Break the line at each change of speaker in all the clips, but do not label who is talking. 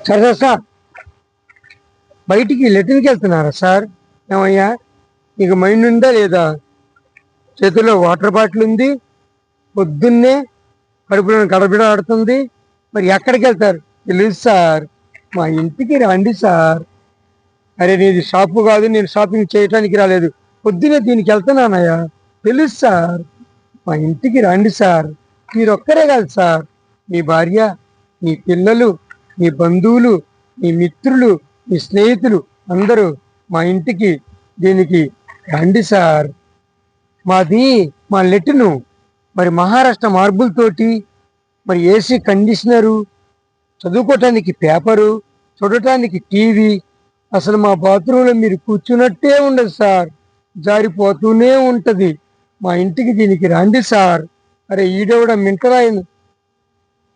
Sir sir sir బయటికి లెట్రిన్కి వెళ్తున్నారా sir? ఏమయ్యా, నీకు మైండ్ ఉందా లేదా? చేతిలో వాటర్ బాటిల్ ఉంది, పొద్దున్నే కడుపులో గడబిడ ఆడుతుంది. మరి ఎక్కడికి వెళ్తారు? తెలుసు సార్, మా ఇంటికి రండి సార్. అరే, నీది షాపు కాదు, నేను షాపింగ్ చేయటానికి రాలేదు, పొద్దునే దీనికి వెళ్తున్నానయ్యా. తెలుసు సార్, మా ఇంటికి రండి సార్. మీరు ఒక్కరే కాదు సార్, మీ భార్య, మీ పిల్లలు, మీ బంధువులు, మీ మిత్రులు, మీ స్నేహితులు అందరూ మా ఇంటికి దీనికి రండి సార్. మాది మా లెట్రిను మరి మహారాష్ట్ర మార్బుల్తోటి, మరి ఏసీ కండిషనరు, చదువుకోవటానికి పేపరు, చూడటానికి టీవీ. అసలు మా బాత్రూంలో మీరు కూర్చున్నట్టే ఉండదు సార్, జారిపోతూనే ఉంటది. మా ఇంటికి దీనికి రండి సార్. అరే, ఈడెవడ మింటరాయను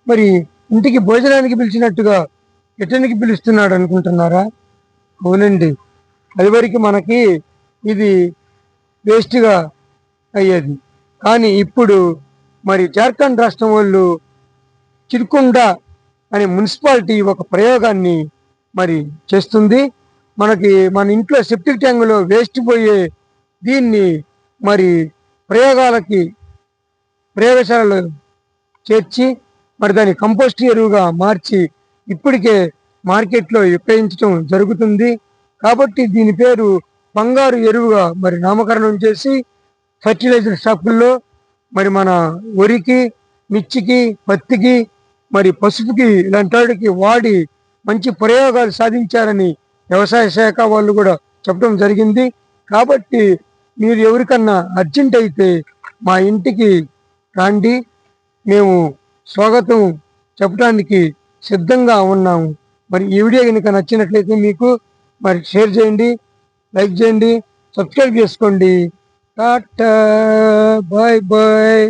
మరి ఇంటికి భోజనానికి పిలిచినట్టుగా ఎటనికి పిలుస్తున్నాడు అనుకుంటున్నారా? అవునండి, అది వరకు మనకి ఇది వేస్ట్గా అయ్యేది. కానీ ఇప్పుడు మరి జార్ఖండ్ రాష్ట్రం వాళ్ళు చిరుకొండ అనే మున్సిపాలిటీ ఒక ప్రయోగాన్ని మరి చేస్తుంది. మనకి మన ఇంట్లో సెప్టిక్ ట్యాంకులో వేస్ట్ పోయే దీన్ని మరి ప్రయోగశాలలో చేర్చి మరి దాన్ని కంపోస్ట్ ఎరువుగా మార్చి ఇప్పటికే మార్కెట్లో విక్రయించడం జరుగుతుంది. కాబట్టి దీని పేరు బంగారు ఎరువుగా మరి నామకరణం చేసి ఫర్టిలైజర్ షాపుల్లో మరి మన వరికి, మిర్చికి, పత్తికి, మరి పసుపుకి, ఇలాంటి వాటికి వాడి మంచి ప్రయోగాలు సాధించారని వ్యవసాయ శాఖ వాళ్ళు కూడా చెప్పడం జరిగింది. కాబట్టి మీరు ఎవరికన్నా అర్జెంట్ అయితే మా ఇంటికి రండి, మేము స్వాగతం చెప్పడానికి సిద్ధంగా ఉన్నాము. మరి ఈ వీడియో కనుక నచ్చినట్లయితే మీకు మరి షేర్ చేయండి, లైక్ చేయండి, సబ్స్క్రైబ్ చేసుకోండి. Ta-ta, bye bye.